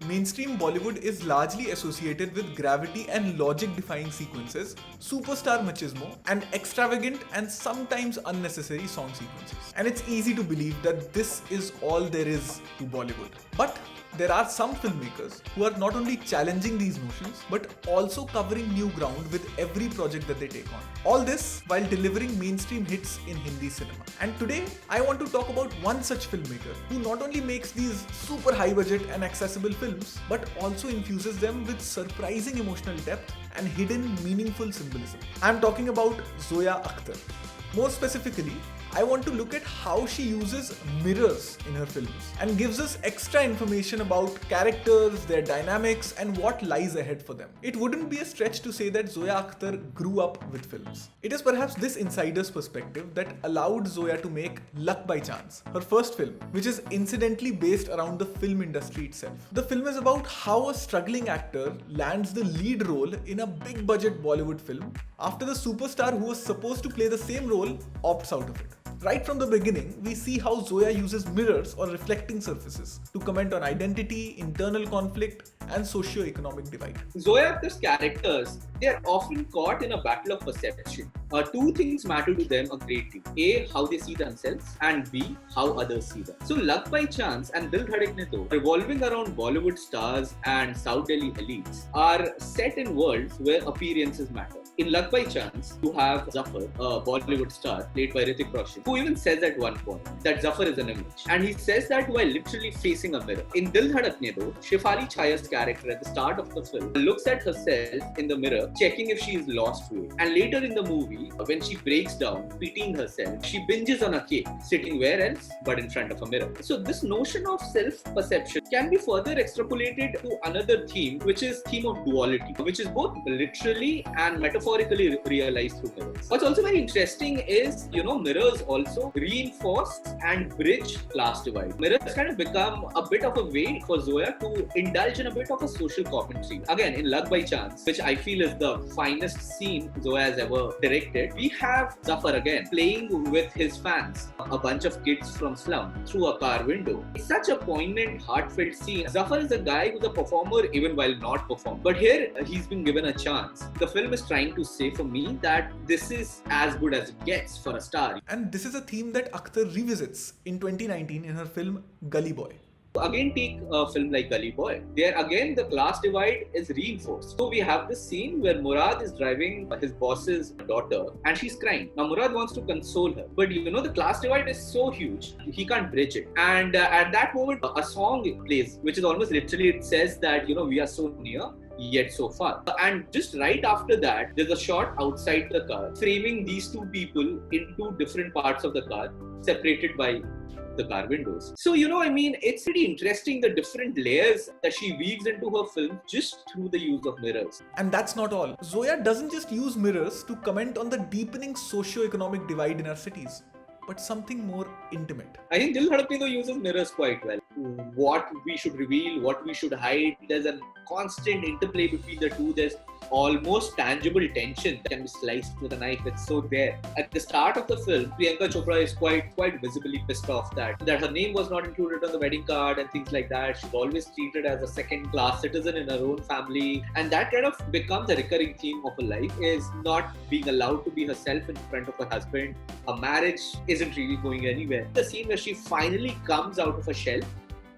mainstream Bollywood is largely associated with gravity and logic-defying sequences, superstar machismo, and extravagant and sometimes unnecessary song sequences. And it's easy to believe that this is all there is to Bollywood. But there are some filmmakers who are not only challenging these notions but also covering new ground with every project that they take on. All this while delivering mainstream hits in Hindi cinema. And today I want to talk about one such filmmaker who not only makes these super high budget and accessible films but also infuses them with surprising emotional depth and hidden meaningful symbolism. I'm talking about Zoya Akhtar. More specifically, I want to look at how she uses mirrors in her films and gives us extra information about characters, their dynamics, and what lies ahead for them. It wouldn't be a stretch to say that Zoya Akhtar grew up with films. It is perhaps this insider's perspective that allowed Zoya to make Luck by Chance, her first film, which is incidentally based around the film industry itself. The film is about how a struggling actor lands the lead role in a big budget Bollywood film after the superstar who was supposed to play the same role opts out of it. Right from the beginning, we see how Zoya uses mirrors or reflecting surfaces to comment on identity, internal conflict, and socio-economic divide. Zoya Akhtar's characters, they are often caught in a battle of perception. Two things matter to them a great deal. A, how they see themselves, and B, how others see them. So Luck by Chance and Dil Dhadakne Do, revolving around Bollywood stars and South Delhi elites, are set in worlds where appearances matter. In Luck by Chance, you have Zafar, a Bollywood star played by Hrithik Roshan, who even says at one point that Zafar is an image. And he says that while literally facing a mirror. In Dil Dhadakne Do, Shefali Chaya's character at the start of the film looks at herself in the mirror, checking if she is lost weight. And later in the movie, when she breaks down, pitying herself, she binges on a cake, sitting where else but in front of a mirror. So this notion of self-perception can be further extrapolated to another theme, which is theme of duality, which is both literally and metaphorically realized through mirrors. What's also very interesting is, mirrors also reinforce and bridge class divide. Mirrors kind of become a bit of a way for Zoya to indulge in a bit of a social commentary. Again, in Luck by Chance, which I feel is the finest scene Zoya has ever directed, we have Zafar again playing with his fans, a bunch of kids from slum, through a car window. It's such a poignant, heartfelt scene. Zafar is a guy who's a performer even while not performing. But here, he's been given a chance. The film is trying to say for me that this is as good as it gets for a star. And this is a theme that Akhtar revisits in 2019 in her film Gully Boy. Again, take a film like Gully Boy. There again, the class divide is reinforced. So we have this scene where Murad is driving his boss's daughter and she's crying. Now Murad wants to console her, but the class divide is so huge, he can't bridge it. And at that moment, a song plays, which is almost literally, it says that, we are so near, yet so far. And just right after that, there's a shot outside the car, framing these two people in two different parts of the car, separated by the car windows. So, it's pretty interesting the different layers that she weaves into her film just through the use of mirrors. And that's not all. Zoya doesn't just use mirrors to comment on the deepening socio-economic divide in our cities, but something more intimate. I think Dil Dhadakne Do uses mirrors quite well. What we should reveal, what we should hide. There's a constant interplay between the two. There's almost tangible tension that can be sliced with a knife. It's so there. At the start of the film, Priyanka Chopra is quite visibly pissed off that her name was not included on the wedding card and things like that. She's always treated as a second-class citizen in her own family. And that kind of becomes a recurring theme of her life, is not being allowed to be herself in front of her husband. Her marriage isn't really going anywhere. The scene where she finally comes out of her shell,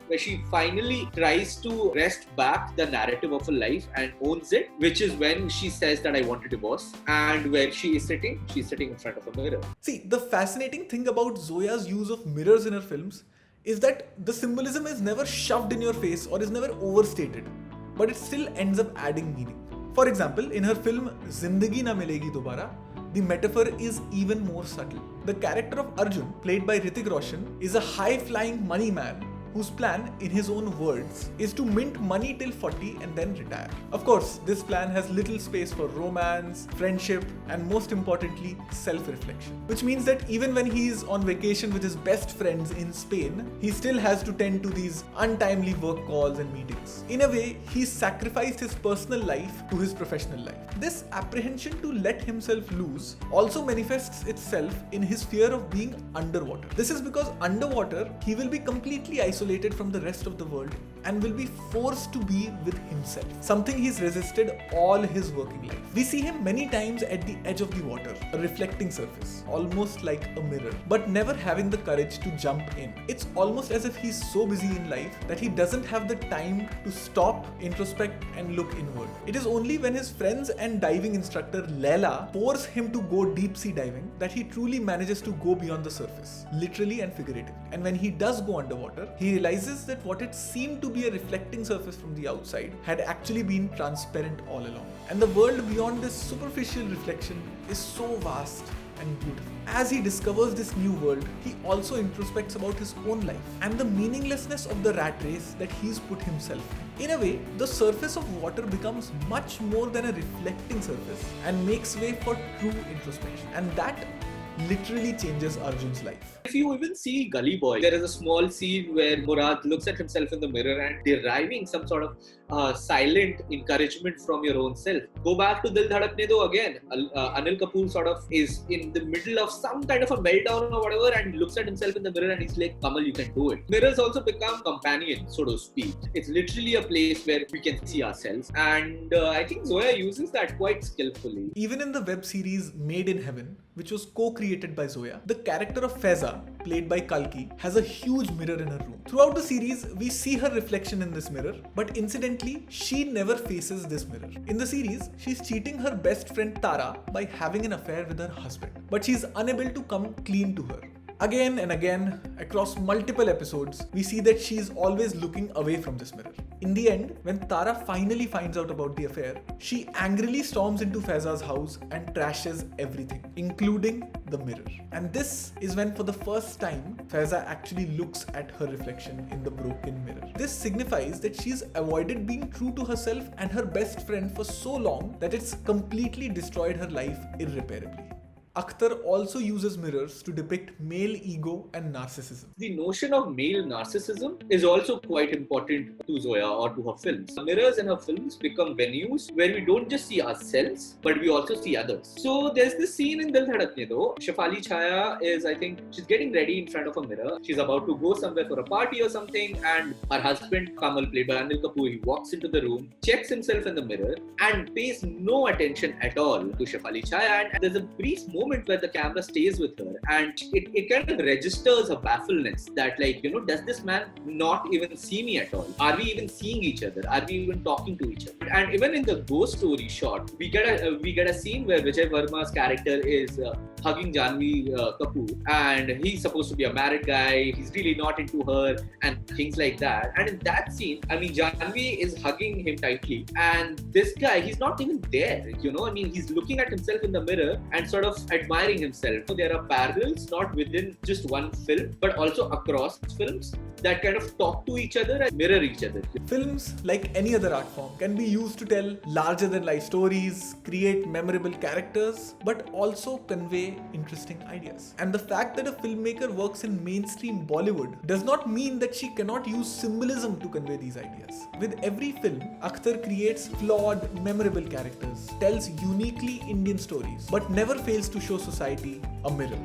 where she finally tries to wrest back the narrative of her life and owns it, which is when she says that I want a divorce, and where she's sitting in front of a mirror. See, the fascinating thing about Zoya's use of mirrors in her films is that the symbolism is never shoved in your face or is never overstated, but it still ends up adding meaning. For example, in her film Zindagi Na Milegi Dobara, the metaphor is even more subtle. The character of Arjun, played by Hrithik Roshan, is a high-flying money man whose plan, in his own words, is to mint money till 40 and then retire. Of course, this plan has little space for romance, friendship, and most importantly, self-reflection. Which means that even when he is on vacation with his best friends in Spain, he still has to tend to these untimely work calls and meetings. In a way, he sacrificed his personal life to his professional life. This apprehension to let himself loose also manifests itself in his fear of being underwater. This is because underwater, he will be completely isolated from the rest of the world and will be forced to be with himself, something he's resisted all his working life. We see him many times at the edge of the water, a reflecting surface, almost like a mirror, but never having the courage to jump in. It's almost as if he's so busy in life that he doesn't have the time to stop, introspect, and look inward. It is only when his friends and diving instructor Leila force him to go deep sea diving that he truly manages to go beyond the surface, literally and figuratively. And when he does go underwater, he realizes that what it seemed to be a reflecting surface from the outside had actually been transparent all along. And the world beyond this superficial reflection is so vast and beautiful. As he discovers this new world, he also introspects about his own life and the meaninglessness of the rat race that he's put himself in. In a way, the surface of water becomes much more than a reflecting surface and makes way for true introspection. And that literally changes Arjun's life. If you even see Gully Boy, there is a small scene where Murad looks at himself in the mirror and deriving some sort of silent encouragement from your own self. Go back to Dil Dhadakne Do again. Anil Kapoor sort of is in the middle of some kind of a meltdown or whatever and looks at himself in the mirror and he's like, Kamal, you can do it. Mirrors also become companions, so to speak. It's literally a place where we can see ourselves. And I think Zoya uses that quite skillfully. Even in the web series Made in Heaven, which was co-created by Zoya, the character of Faiza, played by Kalki, has a huge mirror in her room. Throughout the series, we see her reflection in this mirror, but incidentally, she never faces this mirror. In the series, she's cheating her best friend Tara by having an affair with her husband, but she's unable to come clean to her. Again and again, across multiple episodes, we see that she's always looking away from this mirror. In the end, when Tara finally finds out about the affair, she angrily storms into Faiza's house and trashes everything, including the mirror. And this is when, for the first time, Faiza actually looks at her reflection in the broken mirror. This signifies that she's avoided being true to herself and her best friend for so long that it's completely destroyed her life irreparably. Akhtar also uses mirrors to depict male ego and narcissism. The notion of male narcissism is also quite important to Zoya or to her films. Mirrors in her films become venues where we don't just see ourselves, but we also see others. So there's this scene in Dil Dhadakne Do. Shefali Chaya is, I think, she's getting ready in front of a mirror. She's about to go somewhere for a party or something, and her husband, Kamal, played by Anil Kapoor, he walks into the room, checks himself in the mirror, and pays no attention at all to Shefali Chaya. And there's a brief moment where the camera stays with her and it kind of registers her baffledness that, like, you know, does this man not even see me at all? Are we even seeing each other? Are we even talking to each other? And even in the ghost story shot, we get a scene where Vijay Verma's character is hugging Janhvi Kapoor, and he's supposed to be a married guy, he's really not into her and things like that. And in that scene, I mean, Janhvi is hugging him tightly and this guy, he's not even there, you know, I mean, he's looking at himself in the mirror and sort of admiring himself. So there are parallels not within just one film, but also across films that kind of talk to each other and mirror each other. Films, like any other art form, can be used to tell larger than life stories, create memorable characters, but also convey interesting ideas. And the fact that a filmmaker works in mainstream Bollywood does not mean that she cannot use symbolism to convey these ideas. With every film, Akhtar creates flawed, memorable characters, tells uniquely Indian stories, but never fails to show society a mirror.